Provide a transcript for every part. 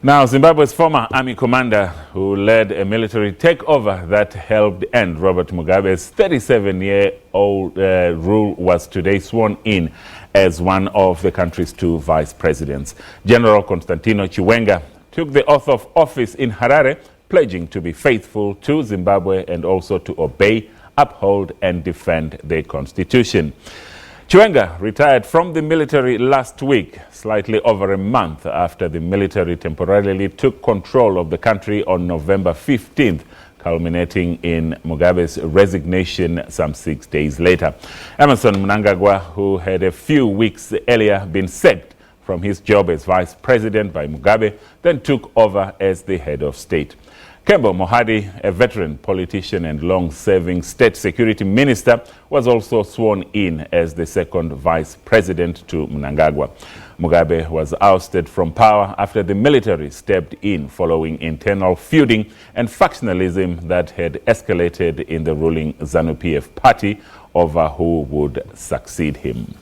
Now, Zimbabwe's former army commander who led a military takeover that helped end Robert Mugabe's 37-year-old rule was today sworn in as one of the country's two vice presidents. General Constantino Chiwenga took the oath of office in Harare, pledging to be faithful to Zimbabwe and also to obey, uphold and defend the constitution. Chiwenga retired from the military last week, slightly over a month after the military temporarily took control of the country on November 15th, culminating in Mugabe's resignation some 6 days later. Emmerson Mnangagwa, who had a few weeks earlier been sacked from his job as vice president by Mugabe, then took over as the head of state. Kembo Mohadi, a veteran politician and long-serving state security minister, was also sworn in as the second vice president to Mnangagwa. Mugabe was ousted from power after the military stepped in following internal feuding and factionalism that had escalated in the ruling ZANU-PF party over who would succeed him.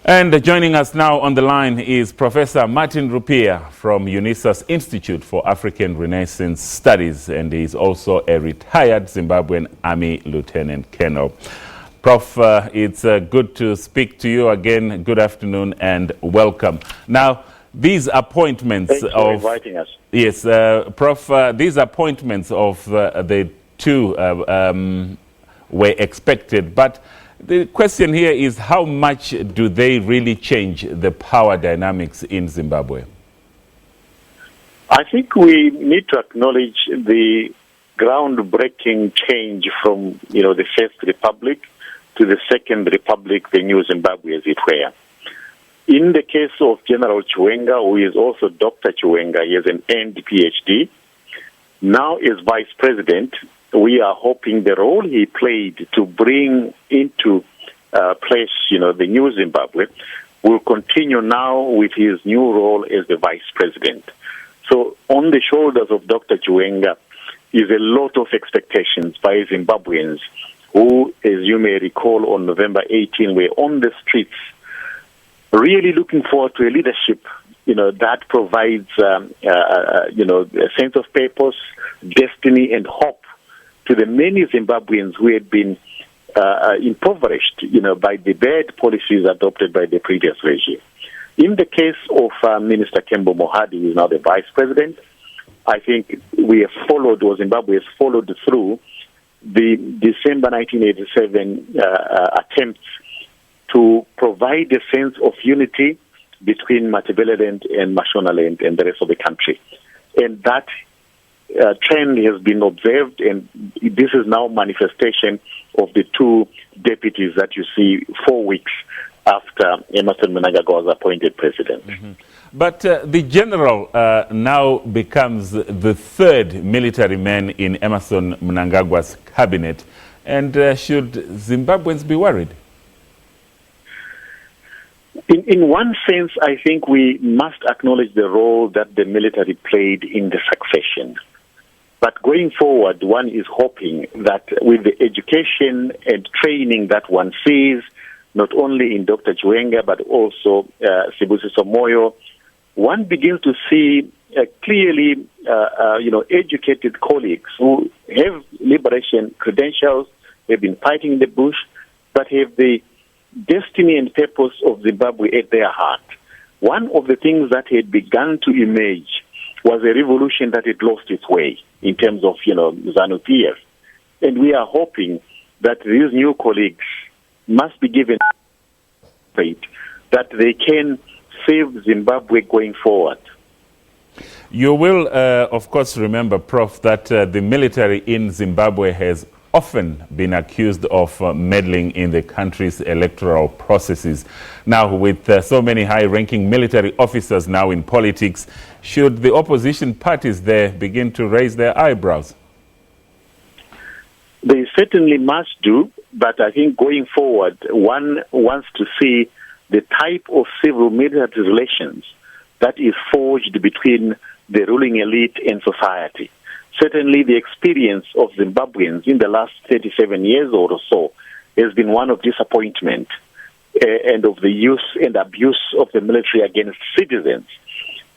And joining us now on the line is Professor Martin Rupiya from UNISA's Institute for African Renaissance Studies, and he is also a retired Zimbabwean Army Lieutenant Colonel. Prof, it's good to speak to you again. Good afternoon and welcome. Now, these appointments Thanks for inviting us. Yes, Prof, these appointments of the two were expected, but the question here is, how much do they really change the power dynamics in Zimbabwe? I think we need to acknowledge the groundbreaking change from, the First Republic to the Second Republic, the new Zimbabwe, as it were. In the case of General Chiwenga, who is also Dr. Chiwenga, he has an earned PhD. Now as vice president, we are hoping the role he played to bring into place, the new Zimbabwe, will continue now with his new role as the vice president. So on the shoulders of Dr. Chiwenga is a lot of expectations by Zimbabweans who, as you may recall, on November 18, were on the streets, really looking forward to a leadership, that provides, a sense of purpose, destiny, and hope to the many Zimbabweans who had been impoverished, by the bad policies adopted by the previous regime. In the case of Minister Kembo Mohadi, who is now the vice president, I think we have followed, or Zimbabwe has followed through the December 1987 attempts to provide a sense of unity between Matabeleland and Mashonaland and the rest of the country. And that trend has been observed, and this is now manifestation of the two deputies that you see 4 weeks after Emmerson Mnangagwa was appointed president. Mm-hmm. But the general now becomes the third military man in Emmerson Mnangagwa's cabinet, and should Zimbabweans be worried? In one sense, I think we must acknowledge the role that the military played in the succession. But going forward, one is hoping that with the education and training that one sees, not only in Dr. Chiwenga, but also Sibusi Somoyo, one begins to see clearly, educated colleagues who have liberation credentials, have been fighting in the bush, but have the destiny and purpose of Zimbabwe at their heart. One of the things that had begun to emerge was a revolution that had lost its way in terms of, ZANU-PF. And we are hoping that these new colleagues must be given faith that they can save Zimbabwe going forward. You will, of course, remember, Prof, that the military in Zimbabwe has often been accused of meddling in the country's electoral processes. Now, with so many high-ranking military officers now in politics, should the opposition parties there begin to raise their eyebrows? They certainly must do, but I think going forward, one wants to see the type of civil-military relations that is forged between the ruling elite and society. Certainly the experience of Zimbabweans in the last 37 years or so has been one of disappointment and of the use and abuse of the military against citizens.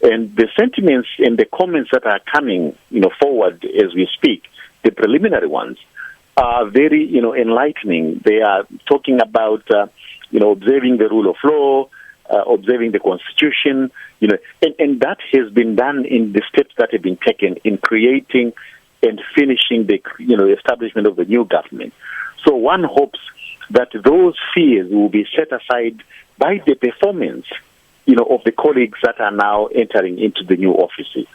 And the sentiments and the comments that are coming, forward as we speak, the preliminary ones, are very, enlightening. They are talking about, observing the rule of law, observing the Constitution, and that has been done in the steps that have been taken in creating and finishing the, establishment of the new government. So one hopes that those fears will be set aside by the performance, of the colleagues that are now entering into the new offices.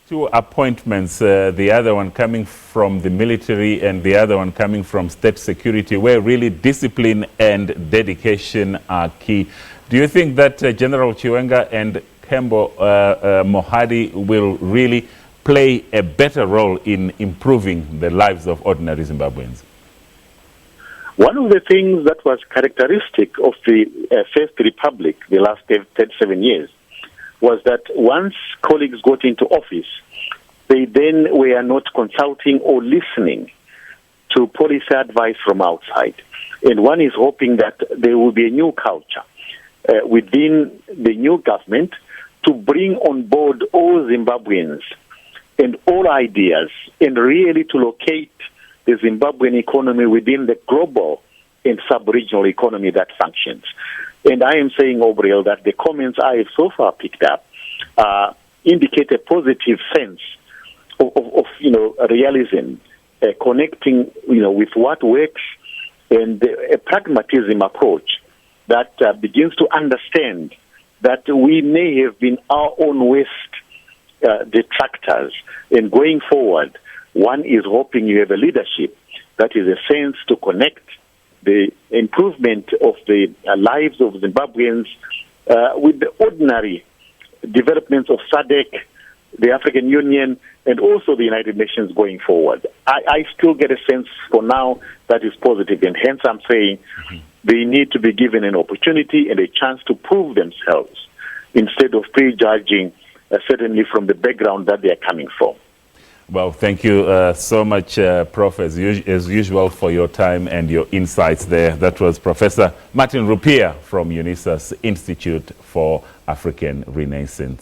Two appointments, the other one coming from the military and the other one coming from state security, where really discipline and dedication are key. Do you think that General Chiwenga and Kembo Mohadi will really play a better role in improving the lives of ordinary Zimbabweans? One of the things that was characteristic of the First Republic, the last 37 years, was that once colleagues got into office, they then were not consulting or listening to policy advice from outside. And one is hoping that there will be a new culture within the new government to bring on board all Zimbabweans and all ideas, and really to locate the Zimbabwean economy within the global and sub-regional economy that functions. And I am saying, Obriel, that the comments I have so far picked up indicate a positive sense of realism, connecting, with what works, and a pragmatism approach that begins to understand that we may have been our own worst detractors. And going forward, one is hoping you have a leadership that is a sense to connect the improvement of the lives of Zimbabweans with the ordinary developments of SADC, the African Union, and also the United Nations going forward. I still get a sense for now that is positive, and hence I'm saying they need to be given an opportunity and a chance to prove themselves instead of prejudging, certainly from the background that they are coming from. Well, thank you so much, Prof, as usual, for your time and your insights there. That was Professor Martin Rupiya from UNISA's Institute for African Renaissance.